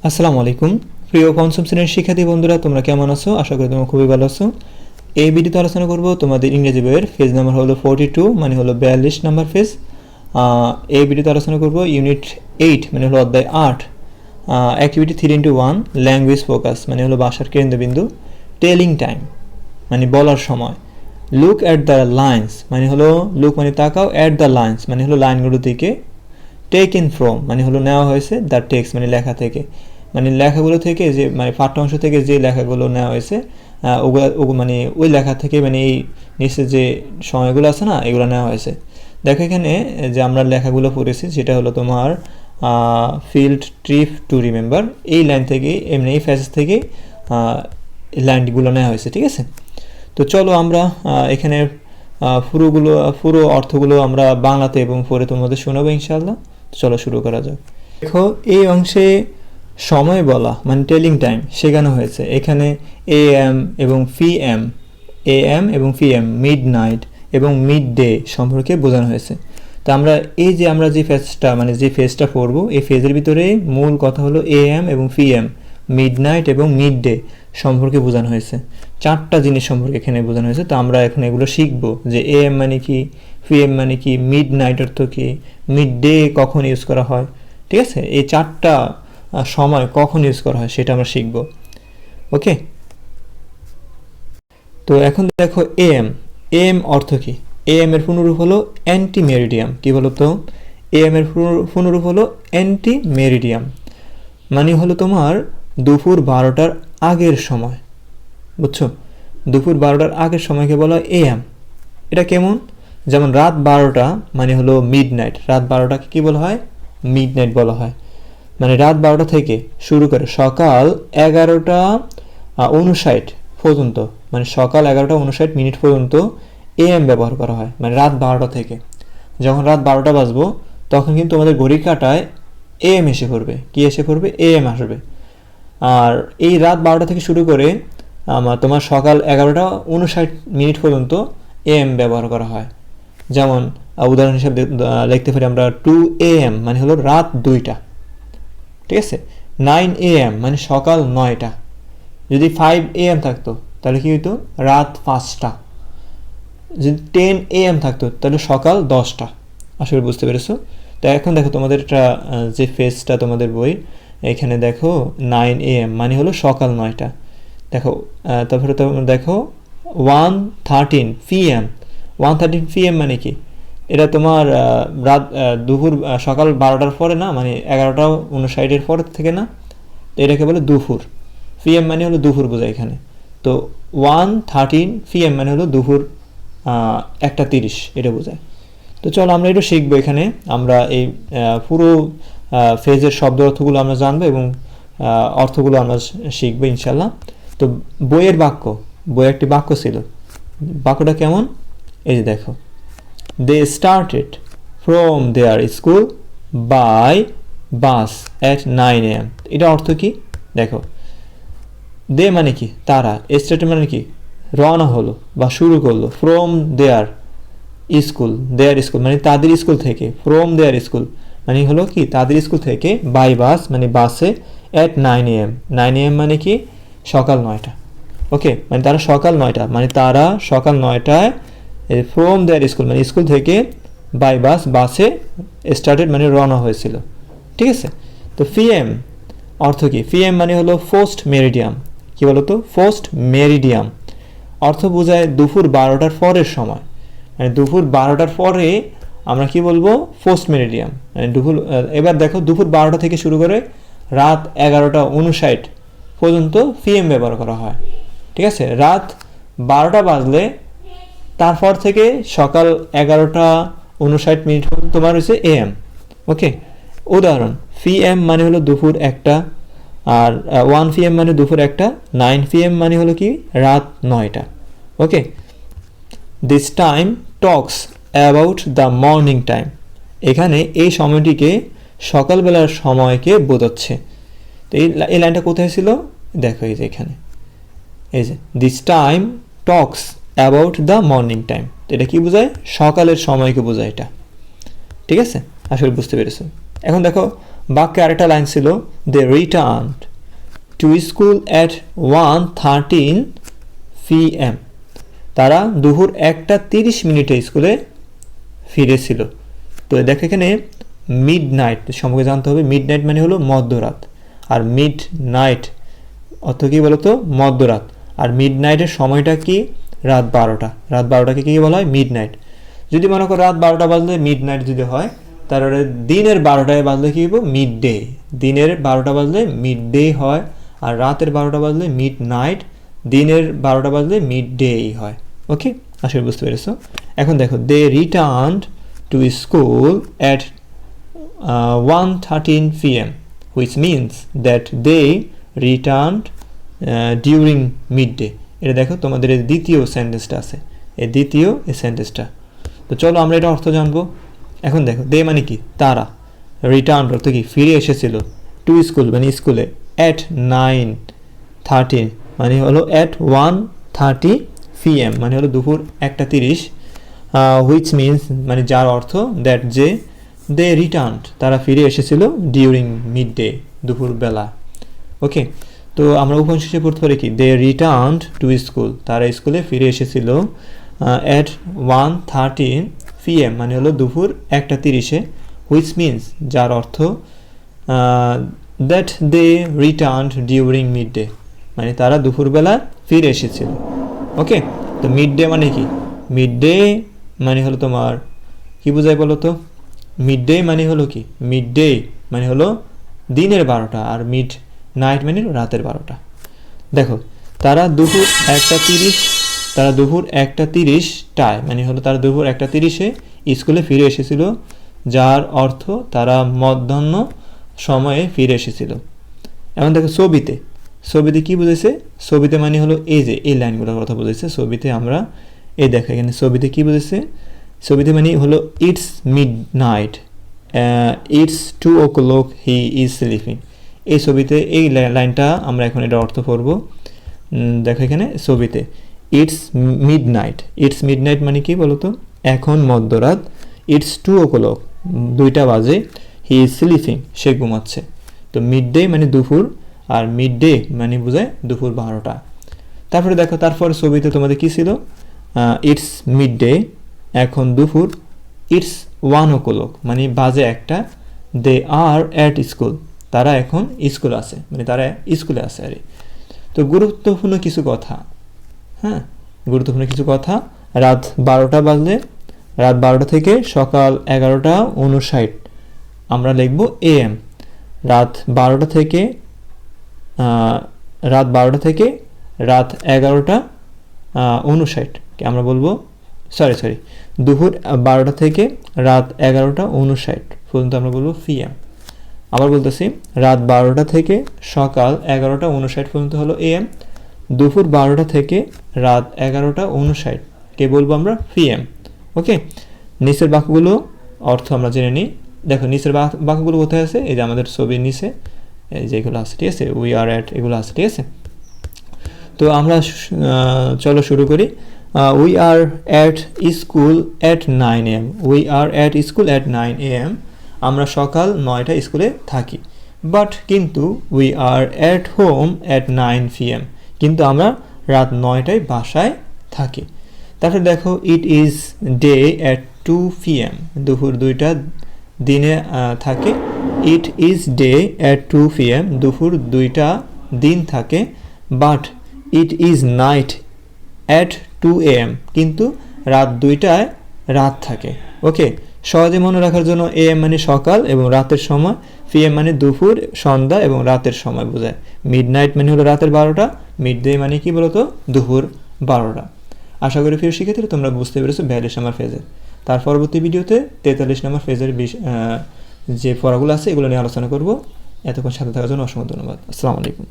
আসসালামু আলাইকুম প্রিয় পঞ্চম শ্রেণীর শিক্ষার্থী বন্ধুরা, তোমরা কেমন আছো? আশা করি তোমরা খুবই ভালো আছো। এই ভিডিওতে আলোচনা করব তোমাদের ইংরেজি বইয়ের পেজ নাম্বার হলো 42, মানে হলো 42 নাম্বার পেজ। এই ভিডিওতে আলোচনা করব ইউনিট 8, মানে হলো অধ্যায় 8, অ্যাক্টিভিটি 3:1 ল্যাঙ্গুয়েজ ফোকাস, মানে হলো ভাষার কেন্দ্রবিন্দু। টেলিং টাইম মানে বলার সময়। লুক অ্যাট দ্য লাইন্স মানে হলো লুক মানে তাকাও, অ্যাট দ্য লাইন্স মানে হলো লাইনগুলো থেকে। টেকেন ফ্রম মানে হলো নেওয়া হয়েছে, দ্য টেক্সট মানে লেখা থেকে, মানে লেখাগুলো থেকে যে মানে পাঠ্যাংশ থেকে যে লেখাগুলো নেওয়া হয়েছে ওগুলো মানে ওই লেখা থেকে মানে এই নিচে যে সময়গুলো আছে না এগুলো নেওয়া হয়েছে। দেখো এখানে যে আমরা লেখাগুলো পড়েছি সেটা হলো তোমার ফিল্ড ট্রিপ টু রিমেম্বার, এই লাইন থেকে এমনি এই ফ্যাসেজ থেকে লাইনগুলো নেওয়া হয়েছে। ঠিক আছে, তো চলো আমরা এখানে পুরো অর্থগুলো আমরা বাংলাতে এবং পরে তোমাদের শোনাবো ইনশাআল্লাহ। চলো শুরু করা যাক। দেখো এই অংশে সময় বলা মানে টেলিং টাইম শেখানো হয়েছে। এখানে এএম এবং পিএম, এএম এবং পিএম, মিড নাইট এবং মিড ডে সম্পর্কে বোঝানো হয়েছে। তো আমরা যে ফেজটা পড়বো এই ফেজের ভিতরে মূল কথা হলো এএম এবং পিএম, মিড নাইট এবং মিড ডে সম্পর্কে বোঝানো হয়েছে। চারটা জিনিস সম্পর্কে এখানে বোঝানো হয়েছে। তো আমরা এখন এগুলো শিখবো যে এএম মানে কি, পিএম মানে কি, মিড নাইট অর্থ কি, মিড ডে কখন ইউজ করা হয়। ঠিক আছে, এই চারটা সময় কখন ইউজ করা হয় সেটা আমরা শিখব। ওকে, তো এখন দেখো এএম, এএম অর্থ কি? এএম এর পুনরূপ হলো অ্যান্টি মেরিডিয়াম। কি বলতো? এএম এর পুনরূপ হলো অ্যান্টি মেরিডিয়াম, মানে হলো তোমার দুপুর 12টার আগের সময়। বুঝছো? দুপুর 12টার আগের সময়কে বলা হয় এএম। এটা কেমন? যেমন রাত 12টা মানে হলো মিড নাইট, রাত 12টাকে কী বলা হয়? মিড নাইট বলা হয়। মানে রাত 12টা থেকে শুরু করে সকাল 11:59 পর্যন্ত, মানে সকাল 11:59 পর্যন্ত এএম ব্যবহার করা হয়। মানে রাত 12টা থেকে যখন রাত 12টা বাজবো তখন কিন্তু আমাদের ঘড়ির কাঁটায় এএম এসে পড়বে। কি এসে পড়বে? এএম আসবে। আর এই রাত 12টা থেকে শুরু করে তোমার সকাল 11:59 পর্যন্ত এএম ব্যবহার করা হয়। যেমন উদাহরণ হিসেবে লিখতে পারি আমরা 2 AM মানে হলো রাত 2টা। ঠিক আছে, 9 AM মানে সকাল 9টা। যদি 5 AM থাকতো তাহলে কি হইতো? রাত 5টা। যদি 10 AM থাকতো তাহলে সকাল 10টা। আশা করি বুঝতে পেরেছো। তো এখন দেখো তোমাদের একটা যে ফেজটা তোমাদের বই, এখানে দেখো 9 AM মানে হলো সকাল 9টা। দেখো তারপরে দেখো 1:13 PM, 1:13 PM মানে কি? এটা তোমার রাত দুপুর সকাল 12টার পরে না, মানে 11:59 পরে থেকে না, তো এটাকে বলে দুপুর। পিএম মানে হলো দুপুর বোঝায় এখানে। তো 1:13 PM মানে হলো দুপুর 1:30 এটা বোঝায়। তো চলো আমরা একটু শিখবো। এখানে আমরা এই পুরো ফেজের শব্দ অর্থগুলো আমরা জানবো এবং অর্থগুলো আমরা শিখবো ইনশাল্লাহ। তো বইয়ের একটি বাক্য ছিল। বাক্যটা কেমন? এই যে দেখো, they started from their school by bus at 9 AM। এটা অর্থ কি? দেখো, দে মানে কি? তারা। স্টার্ট মানে কি? রওনা হলো বা শুরু করলো। ফ্রম দেয়ার স্কুল, মানে তাদের স্কুল থেকে। ফ্রম দেয়ার স্কুল মানে হলো কি? তাদের স্কুল থেকে। বাই বাস মানে বাসে। অ্যাট 9 AM, 9 AM মানে কি? সকাল 9টা। ওকে, মানে তারা সকাল 9টা মানে তারা সকাল 9টায় ফ্রম দেয়ার স্কুল মানে স্কুল থেকে বাই বাসে স্টার্টেড মানে রওনা হয়েছিল। ঠিক আছে, তো পিএম অর্থ কি? পিএম মানে হলো পোস্ট মেরিডিয়াম। কি বলতো? পোস্ট মেরিডিয়াম অর্থ বোঝায় দুপুর 12টার পরের সময়। মানে দুপুর 12টার পরে আমরা কি বলবো? Post meridiem. মানে এবার দেখো দুপুর 12টা থেকে শুরু করে রাত 11:59 পর্যন্ত পিএম ব্যবহার করা হয়। ঠিক আছে, রাত 12টা বাজলে তারপর থেকে সকাল 11:59 তোমার হচ্ছে এএম। ওকে, উদাহরণ, পিএম মানে হলো দুপুর 1টা, আর 1 PM মানে দুপুর 1টা, 9 PM মানে হলো কি? রাত 9টা। Okay, this time talks about the morning time. এখানে এই সময়টিকে সকালবেলার সময়কে বোঝাচ্ছে। তো এই লাইনটা কোথায় ছিল? দেখো এই যে এখানে, এই যে this time talks about the morning time. এটা কি বোঝায়? সকালের সময়কে বোঝায় এটা। ঠিক আছে, আসলে বুঝতে পেরেছো। এখন দেখো বাক্যে আরেকটা লাইন ছিল they returned to school at 1:13 PM, তারা দুপুর 1:30 স্কুলে ফিরেছিল। তো দেখো এখানে মিড নাইট সম্পর্কে জানতে হবে। মিড নাইট মানে হলো মধ্যরাত, আর মিড নাইট অর্থ কী বলতো? মধ্যরাত। আর মিড নাইটের সময়টা কি? রাত 12টা। রাত 12টাকে কী বলা হয়? Mid night. যদি মনে করো রাত 12টা বাজলে মিড নাইট যদি হয়, তারপরে দিনের 12টায় বাজলে কী হইব? Mid day. দিনের 12টা বাজলে মিড ডে হয়, আর রাতের 12টা বাজলে মিড নাইট, দিনের 12টা বাজলে মিড ডেই হয়। ওকে, আসলে বুঝতে পেরেছো। এখন দেখো they returned to school at 1:13 PM, which means that they returned during midday. এটা দেখো তোমাদের এই দ্বিতীয় সেন্টেন্সটা আছে, এই দ্বিতীয় এই সেন্টেন্সটা। তো চলো আমরা এটা অর্থ জানবো। এখন দেখো দে মানে কি? তারা। রিটার্ন অর্থ কি? ফিরে এসেছিল। টু স্কুল মানে স্কুলে। অ্যাট 9:13 মানে হলো অ্যাট 1:30 PM মানে হলো দুপুর 1:30, হুইচ মিনস মানে যার অর্থ দ্যাট যে দে রিটার্নড তারা ফিরে এসেছিল ডিউরিং মিড ডে দুপুরবেলা। ওকে, তো আমরা উপনিষদে পড়তে পারি কি? দে রিটার্নড টু স্কুল তারা স্কুলে ফিরে এসেছিল অ্যাট 1:13 PM মানে হলো দুপুর 1:30, হুইচ মিনস যার অর্থ that they returned during midday মানে তারা দুপুরবেলা ফিরে এসেছিল। ওকে, তো মিড ডে মানে কি? মিড ডে মানে হলো তোমার কি বোঝায় বলো তো? মিড ডে মানে হলো কি? মিড ডে মানে হলো দিনের 12টা, আর মিড নাইট মানে রাতের 12টা। দেখো তারা দুপুর 1:30, তারা দুপুর 1:30টায় মানে হলো তারা দুপুর 1:30-এ স্কুলে ফিরে এসেছিল, যার অর্থ তারা মধ্যাহ্ন সময়ে ফিরে এসেছিল। এখন দেখো ছবিতে, ছবিতে কি বুঝেছে? ছবিতে মানে হলো এই যে এই লাইনগুলোর কথা বুঝেছে। ছবিতে আমরা এই দেখো এখানে ছবিতে কি বুঝেছে? ছবিতে মানে হলো it's mid night, it's 2 o'clock he is sleeping. এই ছবিতে এই লাইনটা আমরা এখন এটা অর্থ করব। দেখো এখানে ছবিতে it's mid night, it's mid night মানে কি বলতো? এখন মধ্যরাত। ইটস 2 o'clock 2টা বাজে, হি ইজ স্লিপিং সে ঘুমাচ্ছে। তো মিড ডে মানে দুপুর, আর মিড ডে মানে বোঝায় দুপুর 12টা। তারপরে দেখো তারপর ছবিতে তোমাদের কি ছিল? ইটস মিড ডে এখন দুপুর, ইটস 1 o'clock মানে বাজে 1টা, দে আর অ্যাট স্কুল তারা এখন স্কুল আছে মানে তারা স্কুলে আছে। আরে তো গুরুত্বপূর্ণ কিছু কথা, হ্যাঁ গুরুত্বপূর্ণ কিছু কথা। রাত 12টা বাজলে, রাত 12টা থেকে সকাল 11:59 আমরা লিখব AM। রাত 12টা থেকে রাত 12টা থেকে রাত 11:59 আমরা বলবো সরি দুপুর 12টা থেকে রাত 11:59 পর্যন্ত আমরা বলবো PM। আবার বলতেছি রাত 12টা থেকে সকাল 11:59 পর্যন্ত হলো AM, দুপুর 12টা থেকে রাত 11:59 কে বলবো আমরা PM। ওকে, নিচের বাক্যগুলো অর্থ আমরা জেনে নিই। দেখো নিচের বাক্যগুলো কোথায় আছে? এই যে আমাদের ছবির নিচে যেগুলো আছে, ঠিক আছে, উই আর অ্যাট এগুলো আছে, ঠিক আছে। তো আমরা চলো শুরু করি। We are at school at 9 AM, we are at school at 9 AM আমরা সকাল 9টায় স্কুলে থাকি। বাট কিন্তু we are at home at 9 PM কিন্তু আমরা রাত 9টায় বাসায় থাকি। তারপর দেখো it is day at 2 PM দুপুর 2টা দিনে থাকে। It is day at 2 PM দুপুর 2টা দিন থাকে। But it is night at 2 AM কিন্তু রাত 2টায় রাত থাকে। ওকে, সহজে মনে রাখার জন্য AM মানে সকাল এবং রাতের সময়, PM মানে দুপুর সন্ধ্যা এবং রাতের সময় বোঝায়। মিড নাইট মানে হলো রাতের 12টা, মিড ডে মানে কি বলতো? দুপুর 12টা। আশা করি প্রিয় শিক্ষার্থীরা তোমরা বুঝতে পেরেছো 42 নম্বর ফেজের। তার পরবর্তী ভিডিওতে 43 নম্বর ফেজের যে পড়াগুলো আছে এগুলো নিয়ে আলোচনা করব। এতক্ষণ সাথে থাকার জন্য অসংখ্য ধন্যবাদ। আসসালামু আলাইকুম।